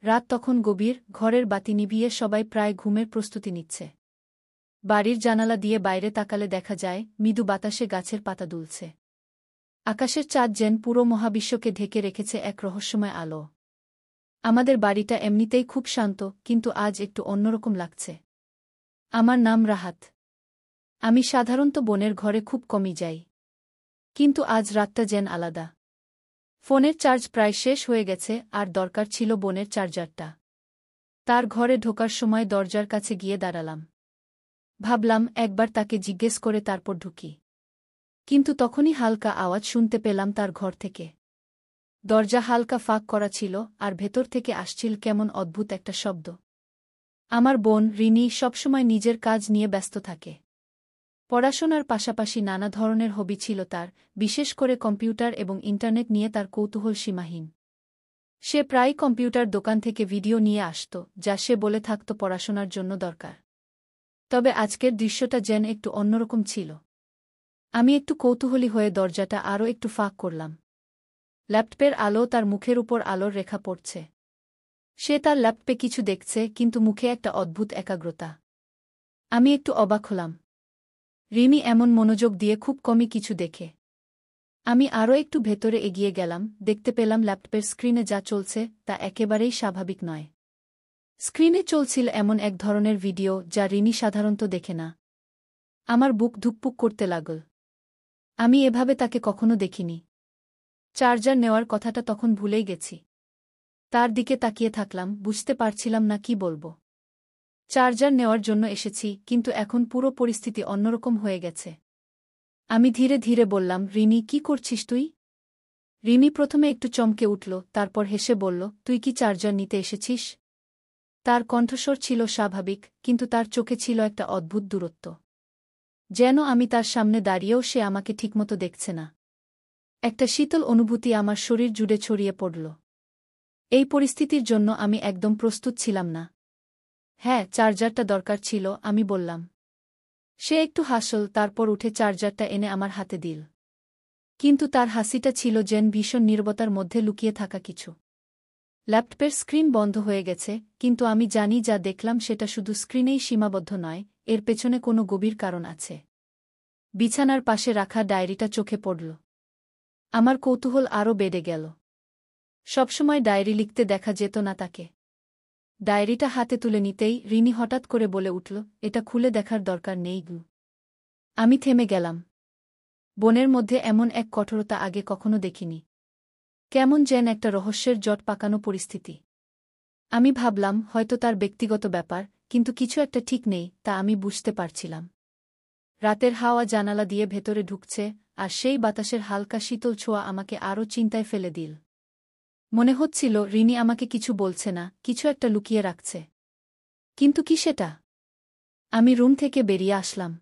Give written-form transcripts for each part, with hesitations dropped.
রাত তখন গভীর, ঘরের বাতি নিভিয়ে সবাই প্রায় ঘুমের প্রস্তুতি নিচ্ছে। বাড়ির জানালা দিয়ে বাইরে তাকালে দেখা যায় মৃদু বাতাসে গাছের পাতা দুলছে। আকাশের চাঁদ যেন পুরো মহাবিশ্বকে ঢেকে রেখেছে এক রহস্যময় আলো। আমাদের বাড়িটা এমনিতেই খুব শান্ত, কিন্তু আজ একটু অন্যরকম লাগছে। আমার নাম রাহাত। আমি সাধারণত বোনের ঘরে খুব কমই যাই, কিন্তু আজ রাতটা যেন আলাদা। ফোনের চার্জ প্রায় শেষ হয়ে গেছে, আর দরকার ছিল বোনের চার্জারটা। তার ঘরে ঢোকার সময় দরজার কাছে গিয়ে দাঁড়ালাম। ভাবলাম একবার তাকে জিজ্ঞেস করে তারপর ঢুকি, কিন্তু তখনই হালকা আওয়াজ শুনতে পেলাম তার ঘর থেকে। দরজা হালকা ফাঁক করা ছিল, আর ভেতর থেকে আসছিল কেমন অদ্ভুত একটা শব্দ। আমার বোন রিনি সবসময় নিজের কাজ নিয়ে ব্যস্ত থাকে। পড়াশোনার পাশাপাশি নানা ধরনের হবি ছিল তার, বিশেষ করে কম্পিউটার এবং ইন্টারনেট নিয়ে তার কৌতূহল সীমাহীন। সে প্রায়ই কম্পিউটার দোকান থেকে ভিডিও নিয়ে আসত, যা সে বলে থাকত পড়াশোনার জন্য দরকার। তবে আজকের দৃশ্যটা যেন একটু অন্যরকম ছিল। আমি একটু কৌতূহলী হয়ে দরজাটা আরও একটু ফাঁক করলাম। ল্যাপটপের আলো তার মুখের উপর আলোর রেখা পড়ছে। সে তার ল্যাপটপে কিছু দেখছে, কিন্তু মুখে একটা অদ্ভুত একাগ্রতা। আমি একটু অবাক হলাম। রিনি এমন মনোযোগ দিয়ে খুব কমই কিছু দেখে। আমি আরও একটু ভেতরে এগিয়ে গেলাম, দেখতে পেলাম ল্যাপটপের স্ক্রিনে যা চলছে তা একেবারেই স্বাভাবিক নয়। স্ক্রিনে চলছিল এমন এক ধরনের ভিডিও যা রিনি সাধারণত দেখে না। আমার বুক ধুকপুক করতে লাগল। আমি এভাবে তাকে কখনো দেখিনি। চার্জার নেওয়ার কথাটা তখন ভুলেই গেছি। তার দিকে তাকিয়ে থাকলাম, বুঝতে পারছিলাম না কি বলবো। চার্জার নেওয়ার জন্য এসেছি, কিন্তু এখন পুরো পরিস্থিতি অন্যরকম হয়ে গেছে। আমি ধীরে ধীরে বললাম, রিনি, কি করছিস তুই? রিনি প্রথমে একটু চমকে উঠল, তারপর হেসে বলল, তুই কি চার্জার নিতে এসেছিস? তার কণ্ঠস্বর ছিল স্বাভাবিক, কিন্তু তার চোখে ছিল একটা অদ্ভুত দূরত্ব। যেন আমি তার সামনে দাঁড়িয়েও সে আমাকে ঠিকমতো দেখছে না। একটা শীতল অনুভূতি আমার শরীর জুড়ে ছড়িয়ে পড়ল। এই পরিস্থিতির জন্য আমি একদম প্রস্তুত ছিলাম না। হ্যাঁ, চার্জারটা দরকার ছিল, আমি বললাম। সে একটু হাসল, তারপর উঠে চার্জারটা এনে আমার হাতে দিল। কিন্তু তার হাসিটা ছিল যেন ভীষণ নীরবতার মধ্যে লুকিয়ে থাকা কিছু। ল্যাপটপের স্ক্রিন বন্ধ হয়ে গেছে, কিন্তু আমি জানি যা দেখলাম সেটা শুধু স্ক্রিনেই সীমাবদ্ধ নয়, এর পেছনে কোনো গভীর কারণ আছে। বিছানার পাশে রাখা ডায়েরিটা চোখে পড়ল। আমার কৌতূহল আরও বেড়ে গেল। সবসময় ডায়েরি লিখতে দেখা যেত না তাকে। ডায়েরিটা হাতে তুলে নিতেই রিনি হঠাৎ করে বলে উঠল, এটা খুলে দেখার দরকার নেই গু। আমি থেমে গেলাম। বোনের মধ্যে এমন এক কঠোরতা আগে কখনো দেখিনি। কেমন যেন একটা রহস্যের জট পাকানো পরিস্থিতি। আমি ভাবলাম হয়তো তার ব্যক্তিগত ব্যাপার, কিন্তু কিছু একটা ঠিক নেই তা আমি বুঝতে পারছিলাম। রাতের হাওয়া জানালা দিয়ে ভেতরে ঢুকছে, আর সেই বাতাসের হালকা শীতল ছোঁয়া আমাকে আরও চিন্তায় ফেলে দিল। মনে হচ্ছিল রিনি আমাকে কিছু বলছে না, কিছু একটা লুকিয়ে রাখছে। কিন্তু কি সেটা? আমি রুম থেকে বেরিয়ে আসলাম।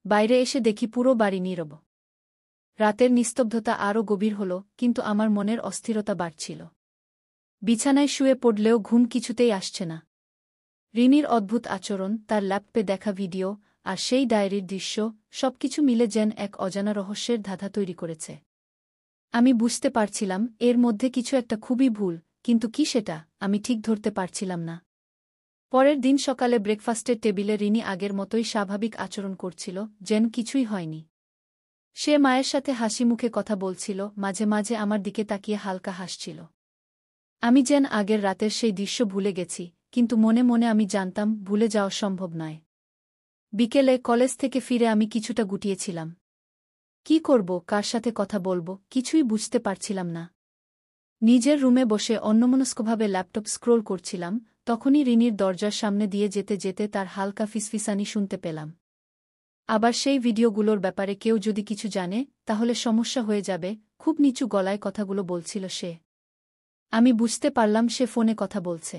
বাইরে এসে দেখি পুরো বাড়ি নীরব। রাতের নিস্তব্ধতা আরও গভীর হল, কিন্তু আমার মনের অস্থিরতা বাড়ছিল। বিছানায় শুয়ে পড়লেও ঘুম কিছুতেই আসছে না। রিনির অদ্ভুত আচরণ, তার ল্যাপটপে দেখা ভিডিও, আর সেই ডায়েরির দৃশ্য, সবকিছু মিলে যেন এক অজানা রহস্যের ধাঁধা তৈরি করেছে। আমি বুঝতে পারছিলাম এর মধ্যে কিছু একটা খুবই ভুল, কিন্তু কি সেটা আমি ঠিক ধরতে পারছিলাম না। পরের দিন সকালে ব্রেকফাস্টের টেবিলে রিনি আগের মতোই স্বাভাবিক আচরণ করছিল, যেন কিছুই হয়নি। সে মায়ের সাথে হাসি মুখে কথা বলছিল, মাঝে মাঝে আমার দিকে তাকিয়ে হালকা হাসছিল। আমি যেন আগের রাতের সেই দৃশ্য ভুলে গেছি, কিন্তু মনে মনে আমি জানতাম ভুলে যাওয়া সম্ভব নয়। বিকেলে কলেজ থেকে ফিরে আমি কিছুটা গুটিয়েছিলাম। কি করব, কার সাথে কথা বলবো, কিছুই বুঝতে পারছিলাম না। নিজের রুমে বসে অন্যমনস্কভাবে ল্যাপটপ স্ক্রোল করছিলাম, তখনই রিনির দরজার সামনে দিয়ে যেতে যেতে তার হালকা ফিসফিসানি শুনতে পেলাম। আবার সেই ভিডিওগুলোর ব্যাপারে কেউ যদি কিছু জানে, তাহলে সমস্যা হয়ে যাবে, খুব নিচু গলায় কথাগুলো বলছিল সে। আমি বুঝতে পারলাম সে ফোনে কথা বলছে।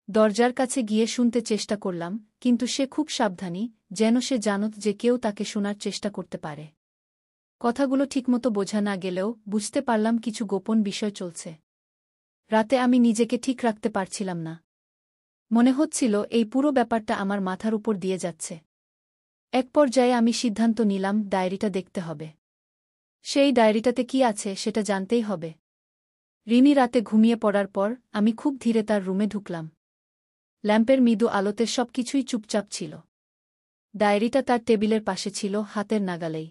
দরজার কাছে গিয়ে শুনতে চেষ্টা করলাম, কিন্তু সে খুব সাবধানী, যেন সে জানত যে কেউ তাকে শোনার চেষ্টা করতে পারে। কথাগুলো ঠিকমতো বোঝা না গেলেও বুঝতে পারলাম কিছু গোপন বিষয় চলছে। রাতে আমি নিজেকে ঠিক রাখতে পারছিলাম না। মনে হচ্ছিল এই পুরো ব্যাপারটা আমার মাথার উপর দিয়ে যাচ্ছে। এক পর্যায়ে আমি সিদ্ধান্ত নিলাম ডায়েরিটা দেখতে হবে। সেই ডায়েরিটাতে কি আছে সেটা জানতেই হবে। রিনি রাতে ঘুমিয়ে পড়ার পর আমি খুব ধীরে তার রুমে ঢুকলাম। ল্যাম্পের মৃদু আলোতে সবকিছুই চুপচাপ ছিল। ডায়েরিটা তার টেবিলের পাশে ছিল, হাতের নাগালেই।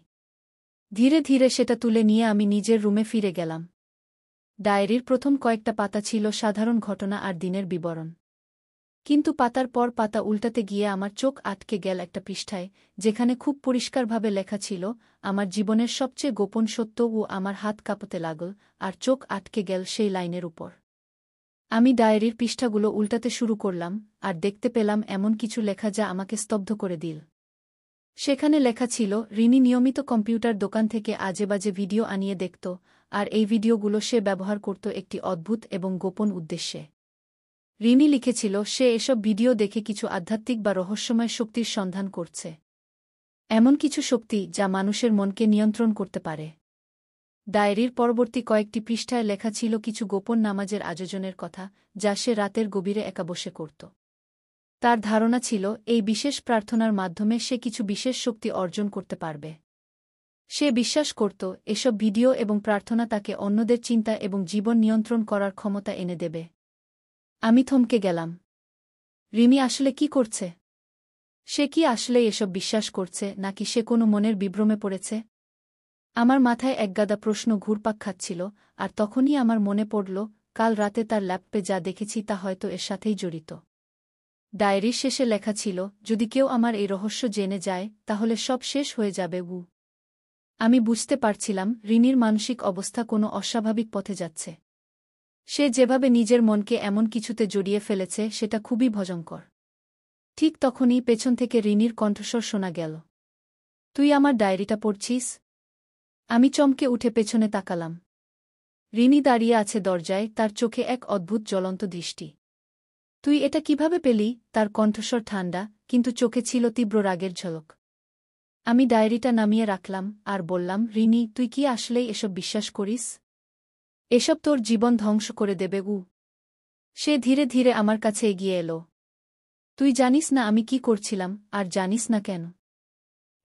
ধীরে ধীরে সেটা তুলে নিয়ে আমি নিজের রুমে ফিরে গেলাম। ডায়েরির প্রথম কয়েকটা পাতা ছিল সাধারণ ঘটনা আর দিনের বিবরণ। কিন্তু পাতার পর পাতা উল্টাতে গিয়ে আমার চোখ আটকে গেল একটা পৃষ্ঠায়, যেখানে খুব পরিষ্কারভাবে লেখা ছিল আমার জীবনের সবচেয়ে গোপন সত্য। ও আমার হাত কাঁপতে লাগল, আর চোখ আটকে গেল সেই লাইনের উপর। আমি ডায়েরির পৃষ্ঠাগুলো উল্টাতে শুরু করলাম, আর দেখতে পেলাম এমন কিছু লেখা যা আমাকে স্তব্ধ করে দিল। সেখানে লেখা ছিল, রিনি নিয়মিত কম্পিউটার দোকান থেকে আজেবাজে ভিডিও আনিয়ে দেখত, আর এই ভিডিওগুলো সে ব্যবহার করত একটি অদ্ভুত এবং গোপন উদ্দেশ্যে। রিনি লিখেছিল সে এসব ভিডিও দেখে কিছু আধ্যাত্মিক বা রহস্যময় শক্তির সন্ধান করছে, এমন কিছু শক্তি যা মানুষের মনকে নিয়ন্ত্রণ করতে পারে। ডায়েরির পরবর্তী কয়েকটি পৃষ্ঠায় লেখা ছিল কিছু গোপন নামাজের আয়োজনের কথা, যা সে রাতের গভীরে একা বসে করত। তার ধারণা ছিল এই বিশেষ প্রার্থনার মাধ্যমে সে কিছু বিশেষ শক্তি অর্জন করতে পারবে। সে বিশ্বাস করত এসব ভিডিও এবং প্রার্থনা তাকে অন্যদের চিন্তা এবং জীবন নিয়ন্ত্রণ করার ক্ষমতা এনে দেবে। আমি থমকে গেলাম। রিমি আসলে কি করছে? সে কি আসলেই এসব বিশ্বাস করছে, নাকি সে কোনো মনের বিভ্রমে পড়েছে? আমার মাথায় একগাদা প্রশ্ন ঘুরপাক খাচ্ছিল, আর তখনই আমার মনে পড়ল কাল রাতে তার ল্যাপটপে যা দেখেছি তা হয়তো এর সাথেই জড়িত। ডায়েরির শেষে লেখা ছিল, যদি কেউ আমার এই রহস্য জেনে যায় তাহলে সব শেষ হয়ে যাবে। আমি বুঝতে পারছিলাম রিনির মানসিক অবস্থা কোনো অস্বাভাবিক পথে যাচ্ছে। সে যেভাবে নিজের মনকে এমন কিছুতে জড়িয়ে ফেলেছে সেটা খুবই ভয়ঙ্কর। ঠিক তখনই পেছন থেকে রিনির কণ্ঠস্বর শোনা গেল, তুই আমার ডায়েরিটা পড়ছিস? আমি চমকে উঠে পেছনে তাকালাম। রিনি দাঁড়িয়ে আছে দরজায়, তার চোখে এক অদ্ভুত জ্বলন্ত দৃষ্টি। তুই এটা কিভাবে পেলি? তার কণ্ঠস্বর ঠান্ডা, কিন্তু চোখে ছিল তীব্র রাগের ঝলক। আমি ডায়েরিটা নামিয়ে রাখলাম আর বললাম, রিনি, তুই কি আসলেই এসব বিশ্বাস করিস? এসব তোর জীবন ধ্বংস করে দেবে। সে ধীরে ধীরে আমার কাছে এগিয়ে এলো। তুই জানিস না আমি কি করছিলাম, আর জানিস না কেন।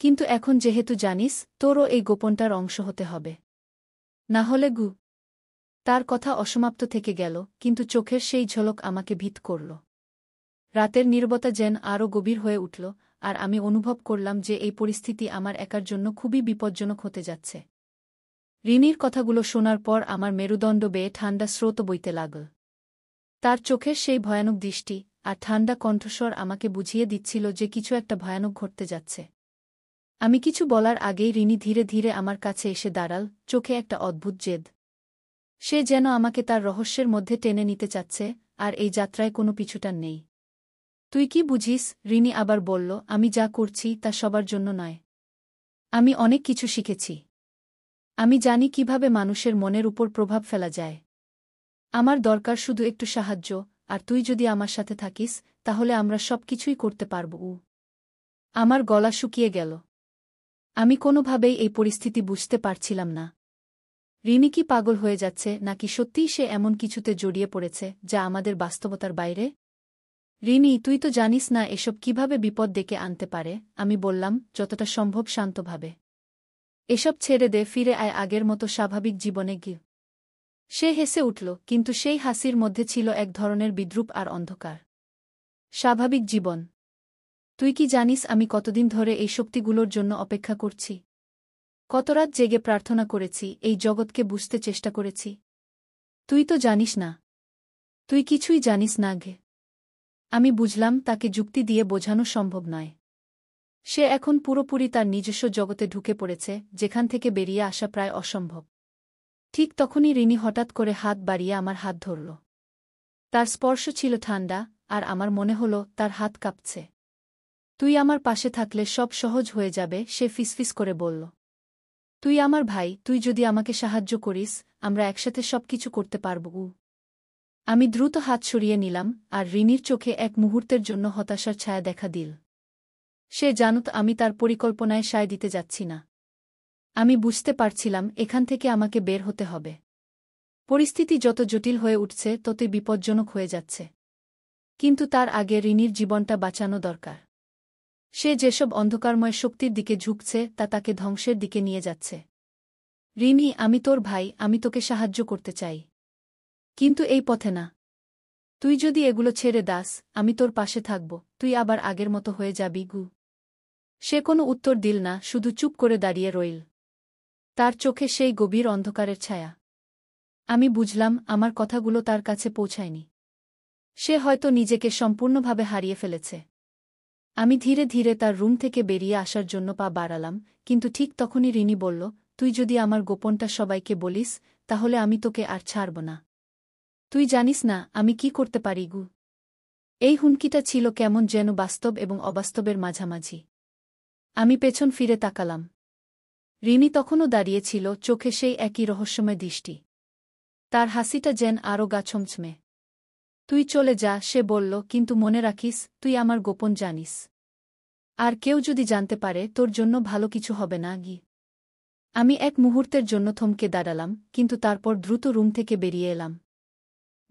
কিন্তু এখন যেহেতু জানিস, তোরও এই গোপনটার অংশ হতে হবে। না হলে তার কথা অসমাপ্ত থেকে গেল, কিন্তু চোখের সেই ঝলক আমাকে ভীত করল। রাতের নীরবতা যেন আরও গভীর হয়ে উঠল, আর আমি অনুভব করলাম যে এই পরিস্থিতি আমার একার জন্য খুবই বিপজ্জনক হতে যাচ্ছে। রিনির কথাগুলো শোনার পর আমার মেরুদণ্ড বেয়ে ঠান্ডা স্রোত বইতে লাগল। তার চোখের সেই ভয়ানক দৃষ্টি আর ঠান্ডা কণ্ঠস্বর আমাকে বুঝিয়ে দিচ্ছিল যে কিছু একটা ভয়ানক ঘটতে যাচ্ছে। আমি কিছু বলার আগেই রিনি ধীরে ধীরে আমার কাছে এসে দাঁড়াল, চোখে একটা অদ্ভুত জেদ। সে যেন আমাকে তার রহস্যের মধ্যে টেনে নিতে চাচ্ছে, আর এই যাত্রায় কোনো পিছুটান নেই। তুই কি বুঝিস? রিনি আবার বলল, আমি যা করছি তা সবার জন্য নয়। আমি অনেক কিছু শিখেছি। আমি জানি কিভাবে মানুষের মনের উপর প্রভাব ফেলা যায়। আমার দরকার শুধু একটু সাহায্য, আর তুই যদি আমার সাথে থাকিস তাহলে আমরা সবকিছুই করতে পারব। আমার গলা শুকিয়ে গেল। আমি কোনোভাবেই এই পরিস্থিতি বুঝতে পারছিলাম না। রিনি কি পাগল হয়ে যাচ্ছে, নাকি সত্যিই সে এমন কিছুতে জড়িয়ে পড়েছে যা আমাদের বাস্তবতার বাইরে? রিনি, তুই তো জানিস না এসব কিভাবে বিপদ ডেকে আনতে পারে। আমি বললাম, যতটা সম্ভব শান্তভাবে। এসব ছেড়ে দে, ফিরে আয় আগের মতো স্বাভাবিক জীবনে গিয়ে। সে হেসে উঠল, কিন্তু সেই হাসির মধ্যে ছিল এক ধরনের বিদ্রূপ আর অন্ধকার। স্বাভাবিক জীবন? তুই কি জানিস আমি কতদিন ধরে এই শক্তিগুলোর জন্য অপেক্ষা করছি? কত রাত জেগে প্রার্থনা করেছি, এই জগৎকে বুঝতে চেষ্টা করেছি। তুই তো জানিস না। তুই কিছুই জানিস না গে। আমি বুঝলাম তাকে যুক্তি দিয়ে বোঝানো সম্ভব নয়। সে এখন পুরোপুরি তার নিজস্ব জগতে ঢুকে পড়েছে, যেখান থেকে বেরিয়ে আসা প্রায় অসম্ভব। ঠিক তখনই রিনি হঠাৎ করে হাত বাড়িয়ে আমার হাত ধরল। তার স্পর্শ ছিল ঠান্ডা, আর আমার মনে হল তার হাত কাঁপছে। তুই আমার পাশে থাকলে সব সহজ হয়ে যাবে, সে ফিসফিস করে বলল। তুই আমার ভাই, তুই যদি আমাকে সাহায্য করিস আমরা একসাথে সবকিছু করতে পারব। আমি দ্রুত হাত সরিয়ে নিলাম, আর রিনির চোখে এক মুহূর্তের জন্য হতাশার ছায়া দেখা দিল। সে জানত আমি তার পরিকল্পনায় সায় দিতে যাচ্ছি না। আমি বুঝতে পারছিলাম এখান থেকে আমাকে বের হতে হবে। পরিস্থিতি যত জটিল হয়ে উঠছে ততই বিপজ্জনক হয়ে যাচ্ছে। কিন্তু তার আগে রিনির জীবনটা বাঁচানো দরকার। সে যেসব অন্ধকারময় শক্তির দিকে ঝুঁকছে তা তাকে ধ্বংসের দিকে নিয়ে যাচ্ছে। রিনি, আমি তোর ভাই, আমি তোকে সাহায্য করতে চাই। কিন্তু এই পথে না। তুই যদি এগুলো ছেড়ে দাস, আমি তোর পাশে থাকব, তুই আবার আগের মতো হয়ে যাবি গু। সে কোনো উত্তর দিল না, শুধু চুপ করে দাঁড়িয়ে রইল। তার চোখে সেই গভীর অন্ধকারের ছায়া। আমি বুঝলাম আমার কথাগুলো তার কাছে পৌঁছায়নি। সে হয়তো নিজেকে সম্পূর্ণভাবে হারিয়ে ফেলেছে। আমি ধীরে ধীরে তার রুম থেকে বেরিয়ে আসার জন্য পা বাড়ালাম, কিন্তু ঠিক তখনই রিনি বলল, তুই যদি আমার গোপনটা সবাইকে বলিস, তাহলে আমি তোকে আর ছাড়ব না। তুই জানিস না আমি কি করতে পারি গু। এই হুমকিটা ছিল কেমন যেন বাস্তব এবং অবাস্তবের মাঝামাঝি। আমি পেছন ফিরে তাকালাম। রিনি তখনও দাঁড়িয়েছিল, চোখে সেই একই রহস্যময় দৃষ্টি। তার হাসিটা যেন আরও গা ছমছমে। তুই চলে যা, সে বলল, কিন্তু মনে রাখিস, তুই আমার গোপন জানিস। আর কেউ যদি জানতে পারে, তোর জন্য ভালো কিছু হবে না গি। আমি এক মুহূর্তের জন্য থমকে দাঁড়ালাম, কিন্তু তারপর দ্রুত রুম থেকে বেরিয়ে এলাম।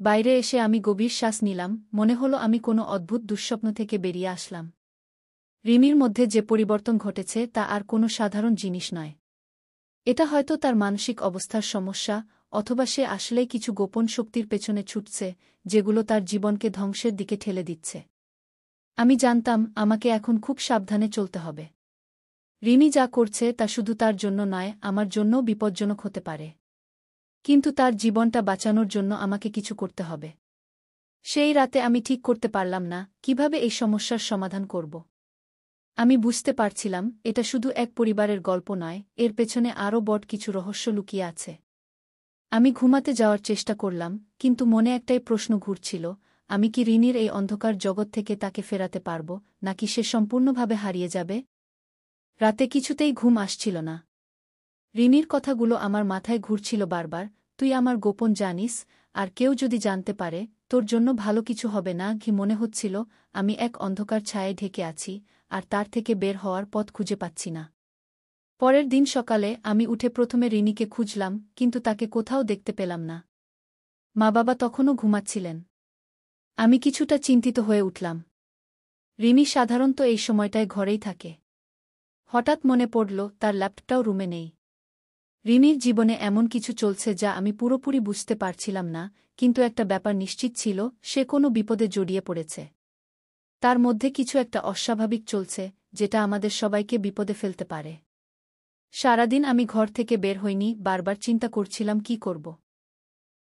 বাইরে এসে আমি গভীর শ্বাস নিলাম, মনে হলো আমি কোনো অদ্ভুত দুঃস্বপ্ন থেকে বেরিয়ে আসলাম। রিমির মধ্যে যে পরিবর্তন ঘটেছে তা আর কোনো সাধারণ জিনিস নয়। এটা হয়তো তার মানসিক অবস্থার সমস্যা, অথবা সে আসলেই কিছু গোপন শক্তির পেছনে ছুটছে, যেগুলো তার জীবনকে ধ্বংসের দিকে ঠেলে দিচ্ছে। আমি জানতাম আমাকে এখন খুব সাবধানে চলতে হবে। রিনি যা করছে তা শুধু তার জন্য নয়, আমার জন্যও বিপজ্জনক হতে পারে। কিন্তু তার জীবনটা বাঁচানোর জন্য আমাকে কিছু করতে হবে। সেই রাতে আমি ঠিক করতে পারলাম না কিভাবে এই সমস্যার সমাধান করব। আমি বুঝতে পারছিলাম এটা শুধু এক পরিবারের গল্প নয়, এর পেছনে আরও বড় কিছু রহস্য লুকিয়ে আছে। আমি ঘুমাতে যাওয়ার চেষ্টা করলাম, কিন্তু মনে একটাই প্রশ্ন ঘুরছিল, আমি কি রিনির এই অন্ধকার জগৎ থেকে তাকে ফেরাতে পারব, নাকি সে সম্পূর্ণভাবে হারিয়ে যাবে? রাতে কিছুতেই ঘুম আসছিল না। রিনির কথাগুলো আমার মাথায় ঘুরছিল বারবার, তুই আমার গোপন জানিস, আর কেউ যদি জানতে পারে, তোর জন্য ভালো কিছু হবে না কি। মনে হচ্ছিল আমি এক অন্ধকার ছায়ায় ঢেকে আছি, আর তার থেকে বের হওয়ার পথ খুঁজে পাচ্ছি না। পরের দিন সকালে আমি উঠে প্রথমে রিনিকে খুঁজলাম, কিন্তু তাকে কোথাও দেখতে পেলাম না। মা-বাবা তখনও ঘুমাচ্ছিলেন। আমি কিছুটা চিন্তিত হয়ে উঠলাম। রিনি সাধারণত এই সময়টায় ঘরেই থাকে। হঠাৎ মনে পড়ল তার ল্যাপটপটাও রুমে নেই। রিনির জীবনে এমন কিছু চলছে যা আমি পুরোপুরি বুঝতে পারছিলাম না, কিন্তু একটা ব্যাপার নিশ্চিত ছিল, সে কোনো বিপদে জড়িয়ে পড়েছে। তার মধ্যে কিছু একটা অস্বাভাবিক চলছে, যেটা আমাদের সবাইকে বিপদে ফেলতে পারে। সারাদিন আমি ঘর থেকে বের হইনি, বারবার চিন্তা করছিলাম কি করব।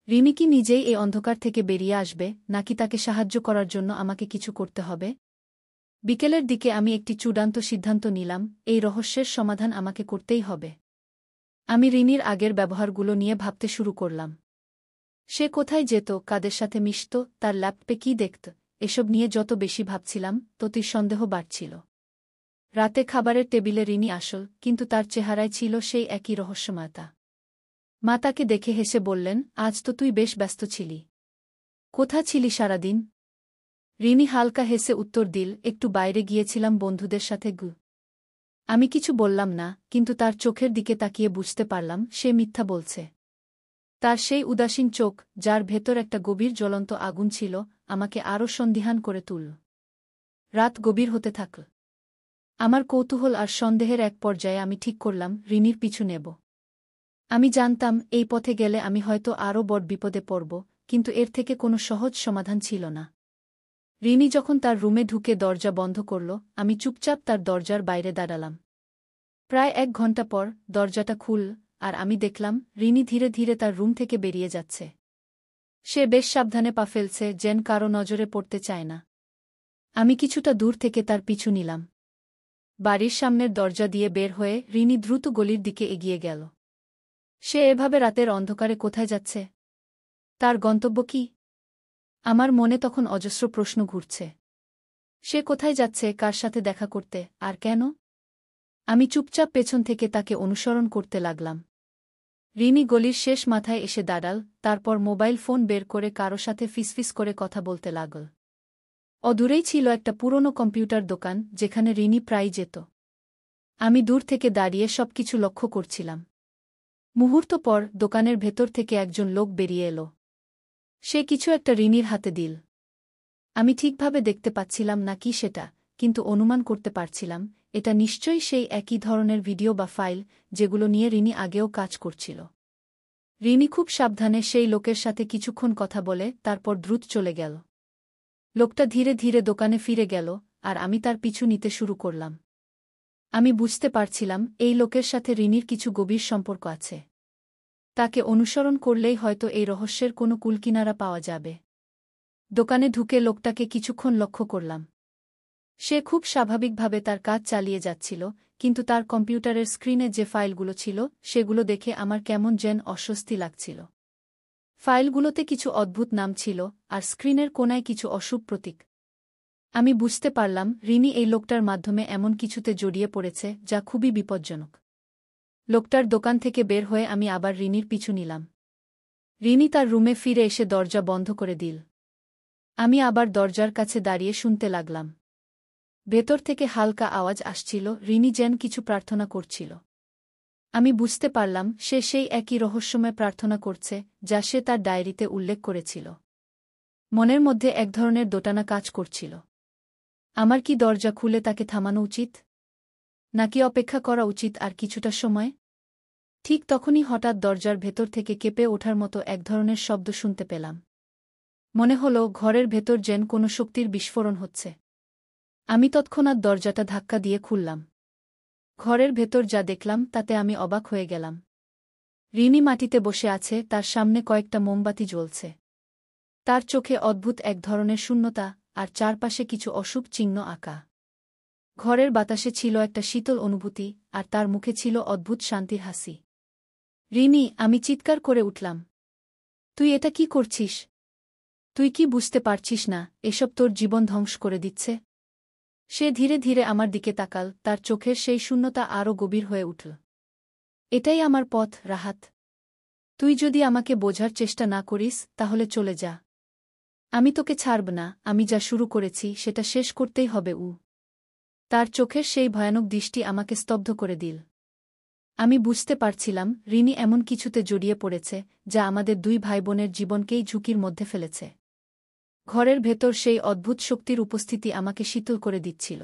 রিনি কি নিজেই এই অন্ধকার থেকে বেরিয়ে আসবে, নাকি তাকে সাহায্য করার জন্য আমাকে কিছু করতে হবে? বিকেলের দিকে আমি একটি চূড়ান্ত সিদ্ধান্ত নিলাম, এই রহস্যের সমাধান আমাকে করতেই হবে। আমি রিনির আগের ব্যবহারগুলো নিয়ে ভাবতে শুরু করলাম। সে কোথায় যেত, কাদের সাথে মিশত, তার ল্যাপটপে কী দেখত, এসব নিয়ে যত বেশি ভাবছিলাম, ততই সন্দেহ বাড়ছিল। রাতে খাবারের টেবিলে রিনি আসল, কিন্তু তার চেহারায় ছিল সেই একই রহস্যময়তা। মা তাকে দেখে হেসে বললেন, আজ তো তুই বেশ ব্যস্ত ছিলি। কোথা ছিলি সারাদিন? রিনি হালকা হেসে উত্তর দিল, একটু বাইরে গিয়েছিলাম বন্ধুদের সাথে গু। আমি কিছু বললাম না, কিন্তু তার চোখের দিকে তাকিয়ে বুঝতে পারলাম সে মিথ্যা বলছে। তার সেই উদাসীন চোখ, যার ভেতর একটা গভীর জ্বলন্ত আগুন ছিল, আমাকে আরও সন্দিহান করে তুলল। রাত গভীর হতে থাকল। আমার কৌতূহল আর সন্দেহের এক পর্যায়ে আমি ঠিক করলাম রিনির পিছু নেব। আমি জানতাম এই পথে গেলে আমি হয়তো আরও বড় বিপদে পড়ব, কিন্তু এর থেকে কোনো সহজ সমাধান ছিল না। রিনি যখন তার রুমে ঢুকে দরজা বন্ধ করল, আমি চুপচাপ তার দরজার বাইরে দাঁড়ালাম। প্রায় 1 ঘণ্টা পর দরজাটা খুলল, আর আমি দেখলাম রিনি ধীরে ধীরে তার রুম থেকে বেরিয়ে যাচ্ছে। সে বেশ সাবধানে পা ফেলছে, যেন কারো নজরে পড়তে চায় না। আমি কিছুটা দূর থেকে তার পিছু নিলাম। বাড়ির সামনের দরজা দিয়ে বের হয়ে রিনি দ্রুত গলির দিকে এগিয়ে গেল। সে এভাবে রাতের অন্ধকারে কোথায় যাচ্ছে? তার গন্তব্য কি? আমার মনে তখন অজস্র প্রশ্ন ঘুরছে। সে কোথায় যাচ্ছে, কার সাথে দেখা করতে, আর কেন? আমি চুপচাপ পেছন থেকে তাকে অনুসরণ করতে লাগলাম। রিনি গলির শেষ মাথায় এসে দাঁড়াল, তারপর মোবাইল ফোন বের করে কারো সাথে ফিসফিস করে কথা বলতে লাগল। অদূরেই ছিল একটা পুরনো কম্পিউটার দোকান, যেখানে রিনি প্রায়ই যেত। আমি দূর থেকে দাঁড়িয়ে সবকিছু লক্ষ্য করছিলাম। মুহূর্ত পর দোকানের ভেতর থেকে একজন লোক বেরিয়ে এলো। সে কিছু একটা রিনির হাতে দিল। আমি ঠিকভাবে দেখতে পাচ্ছিলাম না কি সেটা, কিন্তু অনুমান করতে পারছিলাম এটা নিশ্চয়ই সেই একই ধরনের ভিডিও বা ফাইল, যেগুলো নিয়ে রিনি আগেও কাজ করছিল। রিনি খুব সাবধানে সেই লোকের সাথে কিছুক্ষণ কথা বলে তারপর দ্রুত চলে গেল। লোকটা ধীরে ধীরে দোকানে ফিরে গেল, আর আমি তার পিছু নিতে শুরু করলাম। আমি বুঝতে পারছিলাম এই লোকের সাথে রিনির কিছু গভীর সম্পর্ক আছে। তাকে অনুসরণ করলেই হয়তো এই রহস্যের কোনো কুলকিনারা পাওয়া যাবে। দোকানে ঢুকে লোকটাকে কিছুক্ষণ লক্ষ্য করলাম। সে খুব স্বাভাবিকভাবে তার কাজ চালিয়ে যাচ্ছিল, কিন্তু তার কম্পিউটারের স্ক্রিনে যে ফাইলগুলো ছিল সেগুলো দেখে আমার কেমন যেন অস্বস্তি লাগছিল। ফাইলগুলোতে কিছু অদ্ভুত নাম ছিল, আর স্ক্রিনের কোনায় কিছু অশুভ প্রতীক। আমি বুঝতে পারলাম রিনি এই লোকটার মাধ্যমে এমন কিছুতে জড়িয়ে পড়েছে যা খুবই বিপজ্জনক। লোকটার দোকান থেকে বের হয়ে আমি আবার রিনির পিছু নিলাম। রিনি তার রুমে ফিরে এসে দরজা বন্ধ করে দিল। আমি আবার দরজার কাছে দাঁড়িয়ে শুনতে লাগলাম। ভেতর থেকে হালকা আওয়াজ আসছিল, রিনি যেন কিছু প্রার্থনা করছিল। আমি বুঝতে পারলাম সে সেই একই রহস্যময় প্রার্থনা করছে যা সে তার ডায়েরিতে উল্লেখ করেছিল। মনের মধ্যে এক ধরনের দোটানা কাজ করছিল। আমার কি দরজা খুলে তাকে থামানো উচিত, নাকি অপেক্ষা করা উচিত আর কিছুটা সময়? ঠিক তখনই হঠাৎ দরজার ভেতর থেকে কেঁপে ওঠার মতো এক ধরনের শব্দ শুনতে পেলাম। মনে হলো ঘরের ভেতর যেন কোনো শক্তির বিস্ফোরণ হচ্ছে। আমি তৎক্ষণাৎ দরজাটা ধাক্কা দিয়ে খুললাম। ঘরের ভেতর যা দেখলাম তাতে আমি অবাক হয়ে গেলাম। রিনি মাটিতে বসে আছে, তার সামনে কয়েকটা মোমবাতি জ্বলছে। তার চোখে অদ্ভুত এক ধরনের শূন্যতা, আর চারপাশে কিছু অশুভ চিহ্ন আঁকা। ঘরের বাতাসে ছিল একটা শীতল অনুভূতি, আর তার মুখে ছিল অদ্ভুত শান্তির হাসি। রিনি, আমি চিৎকার করে উঠলাম। তুই এটা কি করছিস? তুই কি বুঝতে পারছিস না এসব তোর জীবন ধ্বংস করে দিচ্ছে? সে ধীরে ধীরে আমার দিকে তাকাল, তার চোখের সেই শূন্যতা আরও গভীর হয়ে উঠল। এটাই আমার পথ, রাহাত। তুই যদি আমাকে বোঝার চেষ্টা না করিস তাহলে চলে যা। আমি তোকে ছাড়ব না, আমি যা শুরু করেছি সেটা শেষ করতেই হবে। তার চোখের সেই ভয়ানক দৃষ্টি আমাকে স্তব্ধ করে দিল। আমি বুঝতে পারছিলাম রিনি এমন কিছুতে জড়িয়ে পড়েছে যা আমাদের দুই ভাইবোনের জীবনকেই ঝুঁকির মধ্যে ফেলেছে। ঘরের ভেতর সেই অদ্ভুত শক্তির উপস্থিতি আমাকে শীতল করে দিচ্ছিল।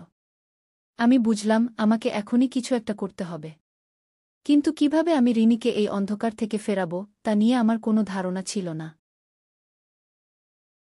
আমি বুঝলাম আমাকে এখনই কিছু একটা করতে হবে। কিন্তু কিভাবে আমি রিনিকে এই অন্ধকার থেকে ফেরাব তা নিয়ে আমার কোনো ধারণা ছিল না।